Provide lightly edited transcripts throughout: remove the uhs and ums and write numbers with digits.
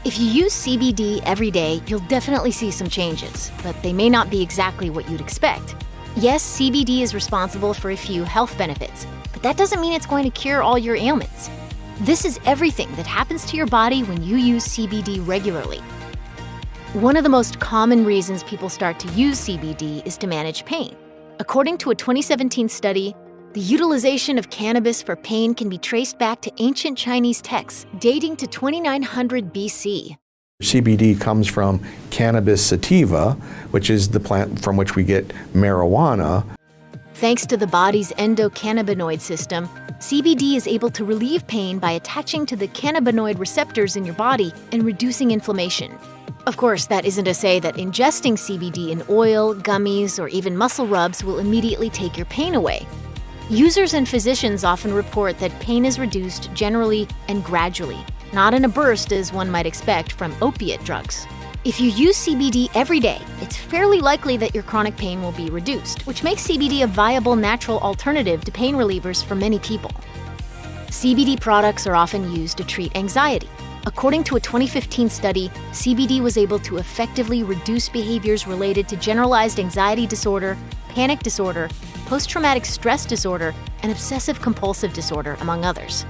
If you use CBD every day, you'll definitely see some changes, but they may not be exactly what you'd expect. Yes, CBD is responsible for a few health benefits, but that doesn't mean it's going to cure all your ailments. This is everything that happens to your body when you use CBD regularly. One of the most common reasons people start to use CBD is to manage pain. According to a 2017 study, the utilization of cannabis for pain can be traced back to ancient Chinese texts dating to 2900 BC. CBD comes from cannabis sativa, which is the plant from which we get marijuana. Thanks to the body's endocannabinoid system, CBD is able to relieve pain by attaching to the cannabinoid receptors in your body and reducing inflammation. Of course, that isn't to say that ingesting CBD in oil, gummies, or even muscle rubs will immediately take your pain away. Users and physicians often report that pain is reduced generally and gradually, not in a burst as one might expect from opiate drugs. If you use CBD every day, it's fairly likely that your chronic pain will be reduced, which makes CBD a viable natural alternative to pain relievers for many people. CBD products are often used to treat anxiety. According to a 2015 study, CBD was able to effectively reduce behaviors related to generalized anxiety disorder, panic disorder, post-traumatic stress disorder, and obsessive-compulsive disorder, among others.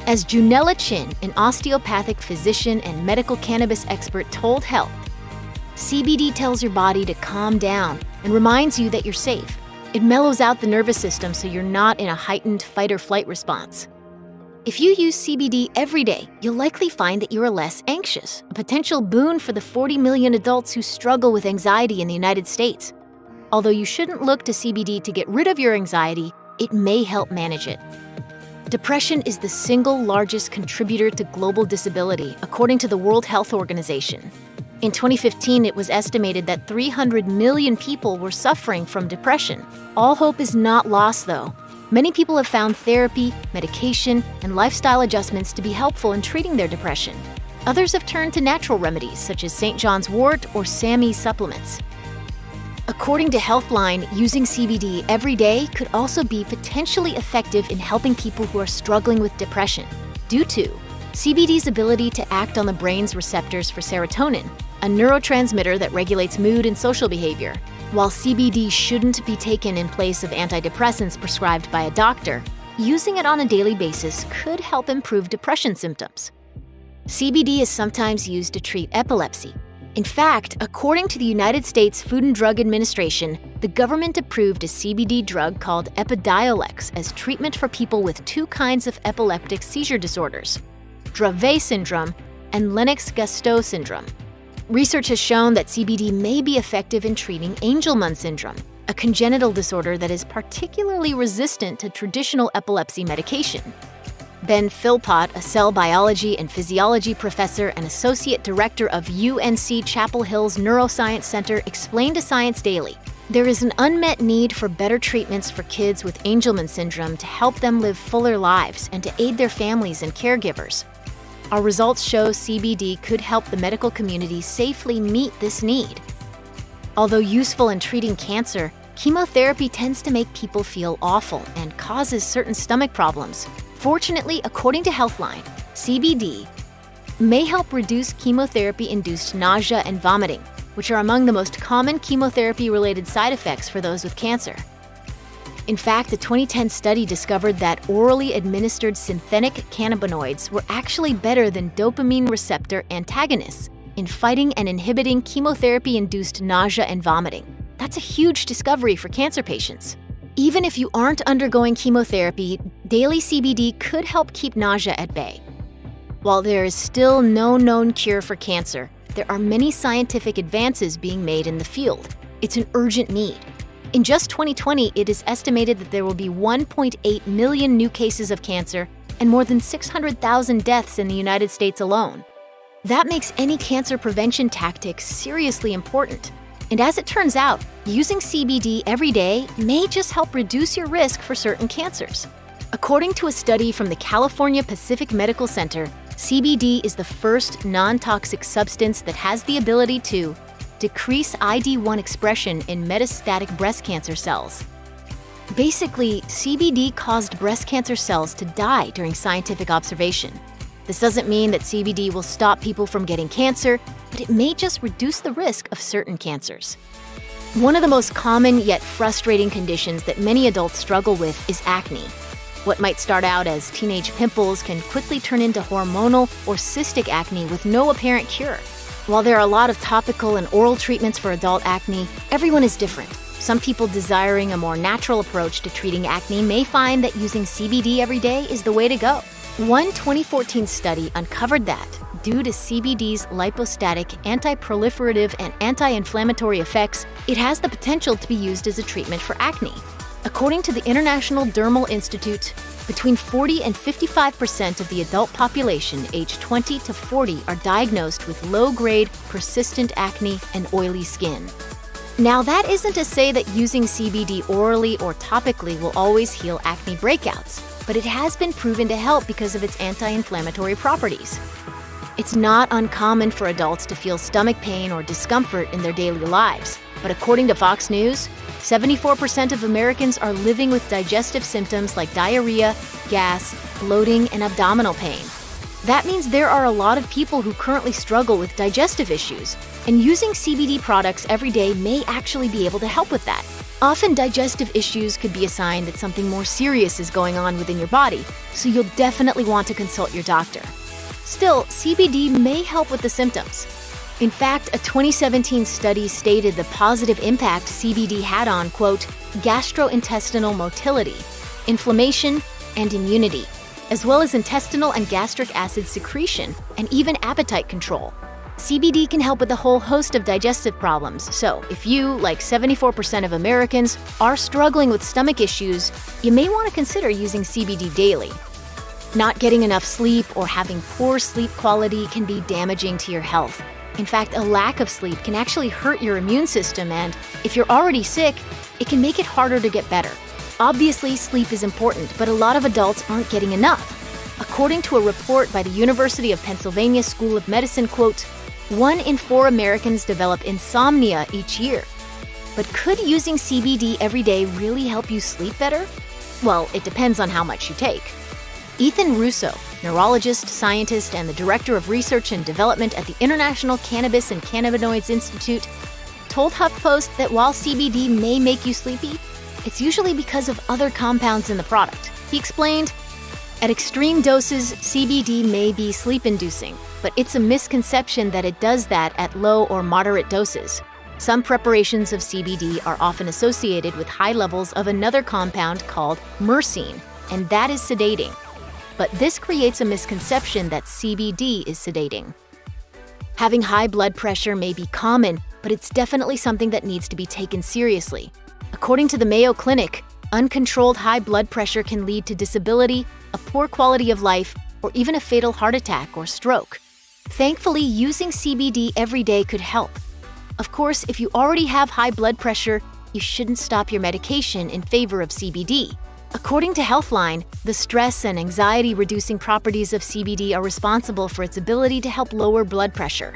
As Junella Chin, an osteopathic physician and medical cannabis expert, told Health, CBD tells your body to calm down and reminds you that you're safe. It mellows out the nervous system so you're not in a heightened fight-or-flight response. If you use CBD every day, you'll likely find that you are less anxious, a potential boon for the 40 million adults who struggle with anxiety in the United States. Although you shouldn't look to CBD to get rid of your anxiety, it may help manage it. Depression is the single largest contributor to global disability, according to the World Health Organization. In 2015, it was estimated that 300 million people were suffering from depression. All hope is not lost, though. Many people have found therapy, medication, and lifestyle adjustments to be helpful in treating their depression. Others have turned to natural remedies, such as St. John's wort or SAMe supplements. According to Healthline, using CBD every day could also be potentially effective in helping people who are struggling with depression, due to CBD's ability to act on the brain's receptors for serotonin, a neurotransmitter that regulates mood and social behavior. While CBD shouldn't be taken in place of antidepressants prescribed by a doctor, using it on a daily basis could help improve depression symptoms. CBD is sometimes used to treat epilepsy. In fact, according to the United States Food and Drug Administration, the government approved a CBD drug called Epidiolex as treatment for people with two kinds of epileptic seizure disorders, Dravet syndrome and Lennox-Gastaut syndrome. Research has shown that CBD may be effective in treating Angelman syndrome, a congenital disorder that is particularly resistant to traditional epilepsy medication. Ben Philpott, a cell biology and physiology professor and associate director of UNC Chapel Hill's Neuroscience Center, explained to Science Daily, there is an unmet need for better treatments for kids with Angelman syndrome to help them live fuller lives and to aid their families and caregivers. Our results show CBD could help the medical community safely meet this need. Although useful in treating cancer, chemotherapy tends to make people feel awful and causes certain stomach problems. Fortunately, according to Healthline, CBD may help reduce chemotherapy-induced nausea and vomiting, which are among the most common chemotherapy-related side effects for those with cancer. In fact, a 2010 study discovered that orally administered synthetic cannabinoids were actually better than dopamine receptor antagonists in fighting and inhibiting chemotherapy-induced nausea and vomiting. That's a huge discovery for cancer patients. Even if you aren't undergoing chemotherapy, daily CBD could help keep nausea at bay. While there is still no known cure for cancer, there are many scientific advances being made in the field. It's an urgent need. In just 2020, it is estimated that there will be 1.8 million new cases of cancer and more than 600,000 deaths in the United States alone. That makes any cancer prevention tactic seriously important. And as it turns out, using CBD every day may just help reduce your risk for certain cancers. According to a study from the California Pacific Medical Center, CBD is the first non-toxic substance that has the ability to decrease ID1 expression in metastatic breast cancer cells. Basically, CBD caused breast cancer cells to die during scientific observation. This doesn't mean that CBD will stop people from getting cancer, but it may just reduce the risk of certain cancers. One of the most common yet frustrating conditions that many adults struggle with is acne. What might start out as teenage pimples can quickly turn into hormonal or cystic acne with no apparent cure. While there are a lot of topical and oral treatments for adult acne, everyone is different. Some people desiring a more natural approach to treating acne may find that using CBD every day is the way to go. One 2014 study uncovered that, due to CBD's lipostatic, anti-proliferative, and anti-inflammatory effects, it has the potential to be used as a treatment for acne. According to the International Dermal Institute, between 40 and 55% of the adult population aged 20 to 40 are diagnosed with low-grade, persistent acne and oily skin. Now, that isn't to say that using CBD orally or topically will always heal acne breakouts, but it has been proven to help because of its anti-inflammatory properties. It's not uncommon for adults to feel stomach pain or discomfort in their daily lives, but according to Fox News, 74% of Americans are living with digestive symptoms like diarrhea, gas, bloating, and abdominal pain. That means there are a lot of people who currently struggle with digestive issues, and using CBD products every day may actually be able to help with that. Often digestive issues could be a sign that something more serious is going on within your body, so you'll definitely want to consult your doctor. Still, CBD may help with the symptoms. In fact, a 2017 study stated the positive impact CBD had on, quote, gastrointestinal motility, inflammation, and immunity, as well as intestinal and gastric acid secretion, and even appetite control. CBD can help with a whole host of digestive problems, so if you, like 74% of Americans, are struggling with stomach issues, you may want to consider using CBD daily. Not getting enough sleep or having poor sleep quality can be damaging to your health. In fact, a lack of sleep can actually hurt your immune system, and if you're already sick, it can make it harder to get better. Obviously, sleep is important, but a lot of adults aren't getting enough. According to a report by the University of Pennsylvania School of Medicine, quote, 1 in 4 Americans develop insomnia each year. But could using CBD every day really help you sleep better? Well, it depends on how much you take. Ethan Russo, neurologist, scientist, and the director of research and development at the International Cannabis and Cannabinoids Institute, told HuffPost that while CBD may make you sleepy, it's usually because of other compounds in the product. He explained, at extreme doses, CBD may be sleep-inducing, but it's a misconception that it does that at low or moderate doses. Some preparations of CBD are often associated with high levels of another compound called myrcene, and that is sedating. But this creates a misconception that CBD is sedating. Having high blood pressure may be common, but it's definitely something that needs to be taken seriously. According to the Mayo Clinic, uncontrolled high blood pressure can lead to disability, a poor quality of life, or even a fatal heart attack or stroke. Thankfully, using CBD every day could help. Of course, if you already have high blood pressure, you shouldn't stop your medication in favor of CBD. According to Healthline, the stress and anxiety-reducing properties of CBD are responsible for its ability to help lower blood pressure.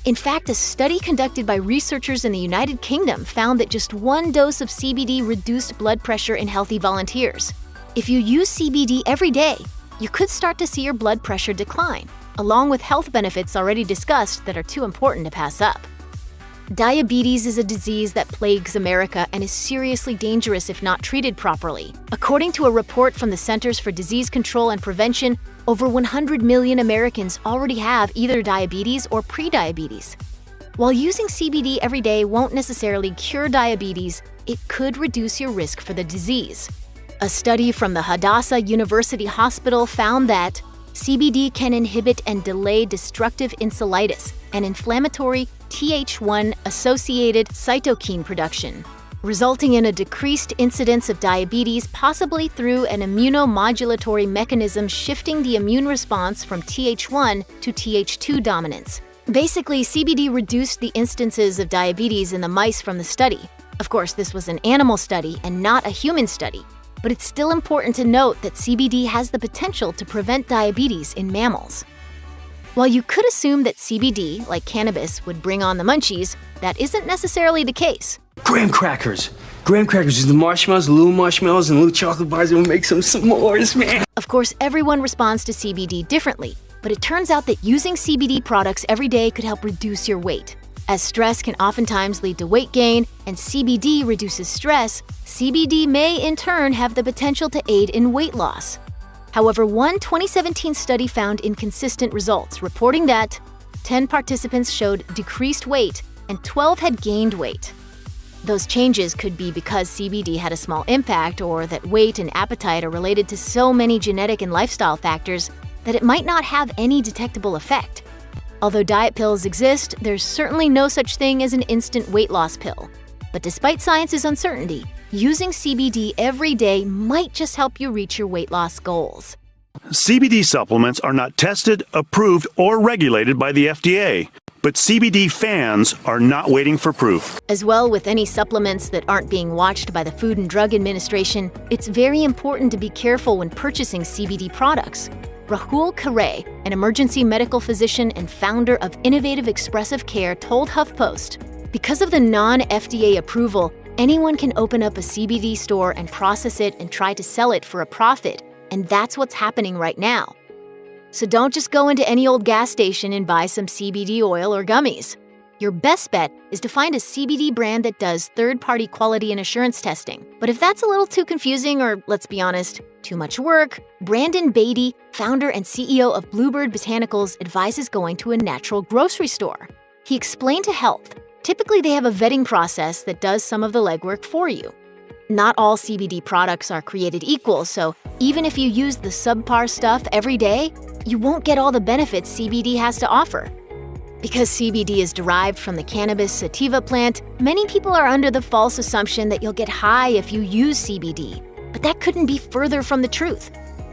In fact, a study conducted by researchers in the United Kingdom found that just 1 dose of CBD reduced blood pressure in healthy volunteers. If you use CBD every day, you could start to see your blood pressure decline, along with health benefits already discussed that are too important to pass up. Diabetes is a disease that plagues America and is seriously dangerous if not treated properly. According to a report from the Centers for Disease Control and Prevention, over 100 million Americans already have either diabetes or prediabetes. While using CBD every day won't necessarily cure diabetes, it could reduce your risk for the disease. A study from the Hadassah University Hospital found that CBD can inhibit and delay destructive insulitis, an inflammatory Th1-associated cytokine production, resulting in a decreased incidence of diabetes, possibly through an immunomodulatory mechanism shifting the immune response from Th1 to Th2 dominance. Basically, CBD reduced the instances of diabetes in the mice from the study. Of course, this was an animal study and not a human study, but it's still important to note that CBD has the potential to prevent diabetes in mammals. While you could assume that CBD, like cannabis, would bring on the munchies, that isn't necessarily the case. Graham crackers. Graham crackers is the marshmallows, the little marshmallows, and little chocolate bars, and we'll make some s'mores, man. Of course, everyone responds to CBD differently, But it turns out that using CBD products every day could help reduce your weight. As stress can oftentimes lead to weight gain, and CBD reduces stress, CBD may in turn have the potential to aid in weight loss. However, one 2017 study found inconsistent results, reporting that 10 participants showed decreased weight and 12 had gained weight. Those changes could be because CBD had a small impact, or that weight and appetite are related to so many genetic and lifestyle factors that it might not have any detectable effect. Although diet pills exist, there's certainly no such thing as an instant weight loss pill. But despite science's uncertainty, using CBD every day might just help you reach your weight loss goals. CBD supplements are not tested, approved, or regulated by the FDA. But CBD fans are not waiting for proof. As well, with any supplements that aren't being watched by the Food and Drug Administration, it's very important to be careful when purchasing CBD products. Rahul Khare, an emergency medical physician and founder of Innovative Expressive Care, told HuffPost, because of the non-FDA approval, anyone can open up a CBD store and process it and try to sell it for a profit, and that's what's happening right now. So don't just go into any old gas station and buy some CBD oil or gummies. Your best bet is to find a CBD brand that does third-party quality and assurance testing. But if that's a little too confusing, or let's be honest, too much work, Brandon Beatty, founder and CEO of Bluebird Botanicals, advises going to a natural grocery store. He explained to Health, typically they have a vetting process that does some of the legwork for you. Not all CBD products are created equal, so even if you use the subpar stuff every day, you won't get all the benefits CBD has to offer. Because CBD is derived from the cannabis sativa plant, many people are under the false assumption that you'll get high if you use CBD. But that couldn't be further from the truth.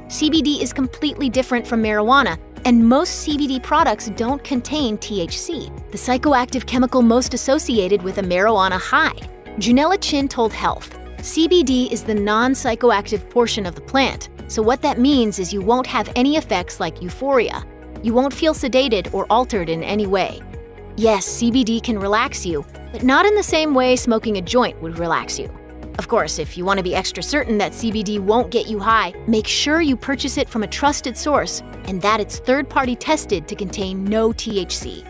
CBD is completely different from marijuana, and most CBD products don't contain THC, the psychoactive chemical most associated with a marijuana high. Junella Chin told Health, CBD is the non-psychoactive portion of the plant, so what that means is you won't have any effects like euphoria. You won't feel sedated or altered in any way. Yes, CBD can relax you, but not in the same way smoking a joint would relax you. Of course, if you want to be extra certain that CBD won't get you high, make sure you purchase it from a trusted source and that it's third-party tested to contain no THC.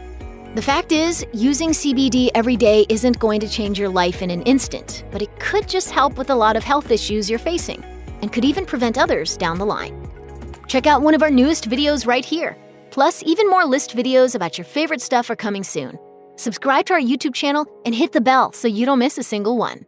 The fact is, using CBD every day isn't going to change your life in an instant, but it could just help with a lot of health issues you're facing, and could even prevent others down the line. Check out one of our newest videos right here. Plus, even more list videos about your favorite stuff are coming soon. Subscribe to our YouTube channel and hit the bell so you don't miss a single one.